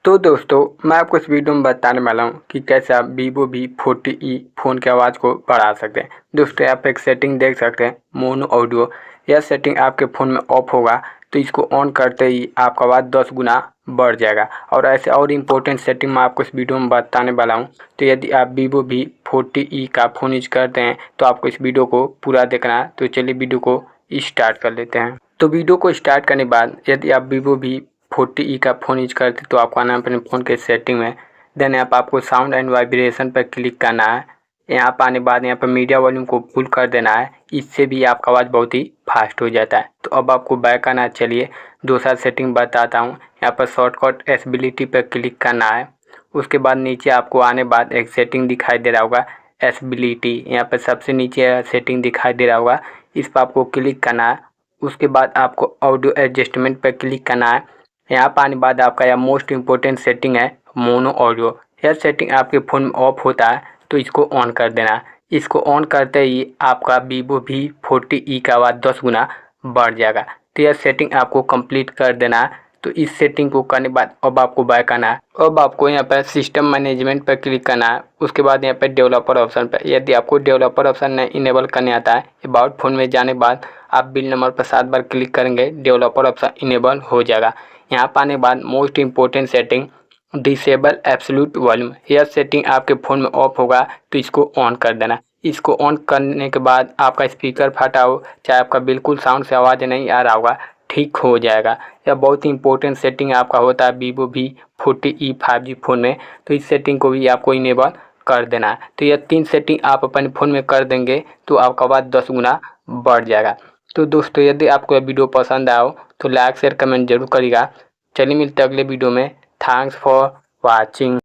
तो दोस्तों मैं आपको इस वीडियो में बताने वाला हूँ कि कैसे आप Vivo V40e फ़ोन की आवाज़ को बढ़ा सकते हैं। दोस्तों आप एक सेटिंग देख सकते हैं मोनो ऑडियो। यह सेटिंग आपके फ़ोन में ऑफ होगा तो इसको ऑन करते ही आपका आवाज़ 10 गुना बढ़ जाएगा। और ऐसे और इम्पोर्टेंट सेटिंग मैं आपको इस वीडियो में बताने वाला हूँ। तो यदि आप Vivo V40e का फ़ोन यूज करते हैं तो आपको इस वीडियो को पूरा देखना है। तो चलिए वीडियो को स्टार्ट कर लेते हैं। तो वीडियो को स्टार्ट करने के बाद यदि आप Vivo V40e का फ़ोन यूज करते तो आपको आना है अपने फ़ोन के सेटिंग में। देन यहाँ पर आपको साउंड एंड वाइब्रेशन पर क्लिक करना है। यहाँ पर आने के बाद यहाँ पर मीडिया वॉल्यूम को फुल कर देना है। इससे भी आपका आवाज़ बहुत ही फास्ट हो जाता है। तो अब आपको बैक आना है। चलिए दूसरा सेटिंग बताता हूँ। यहाँ पर शॉर्टकट एसबिलिटी पर क्लिक करना है। उसके बाद नीचे आपको आने बाद एक सेटिंग दिखाई दे रहा होगा एसबिलिटी। यहाँ पर सबसे नीचे सेटिंग दिखाई दे रहा होगा, इस पर आपको क्लिक करना है। उसके बाद आपको ऑडियो एडजस्टमेंट पर क्लिक करना है। यहाँ पर आने बाद आपका यह मोस्ट इम्पोर्टेंट सेटिंग है मोनो ऑडियो। यह सेटिंग आपके फ़ोन में ऑफ होता है तो इसको ऑन कर देना है। इसको ऑन करते ही आपका Vivo V40e का आवाज़ 10 गुना बढ़ जाएगा। तो यह सेटिंग आपको कंप्लीट कर देना है। तो इस सेटिंग को करने के बाद अब आपको बैक आना है। अब आपको यहाँ पर सिस्टम मैनेजमेंट पर क्लिक करना है। उसके बाद यहाँ पर डेवलपर ऑप्शन पर, यदि आपको डेवलपर ऑप्शन नहीं इनेबल करने आता है, अबाउट फ़ोन में जाने के बाद आप बिल नंबर पर 7 बार क्लिक करेंगे, डेवलपर ऑप्शन इनेबल हो जाएगा। यहाँ पर आने के बाद most important setting disable absolute volume. यह सेटिंग आपके फ़ोन में ऑफ होगा तो इसको ऑन कर देना। इसको ऑन करने के बाद आपका स्पीकर फटा हो, चाहे आपका बिल्कुल साउंड से आवाज़ नहीं आ रहा होगा, ठीक हो जाएगा। यह बहुत ही इंपॉर्टेंट सेटिंग आपका होता है Vivo V40e 5G फ़ोन में। तो इस सेटिंग को भी आपको इनेबल कर देना है। तो यह 3 सेटिंग आप अपने फ़ोन में कर देंगे तो आपका आवाज़ 10 गुना बढ़ जाएगा। तो दोस्तों यदि आपको यह वीडियो पसंद आया हो तो लाइक शेयर कमेंट जरूर करिएगा। चलिए मिलते हैं अगले वीडियो में। Thanks for watching.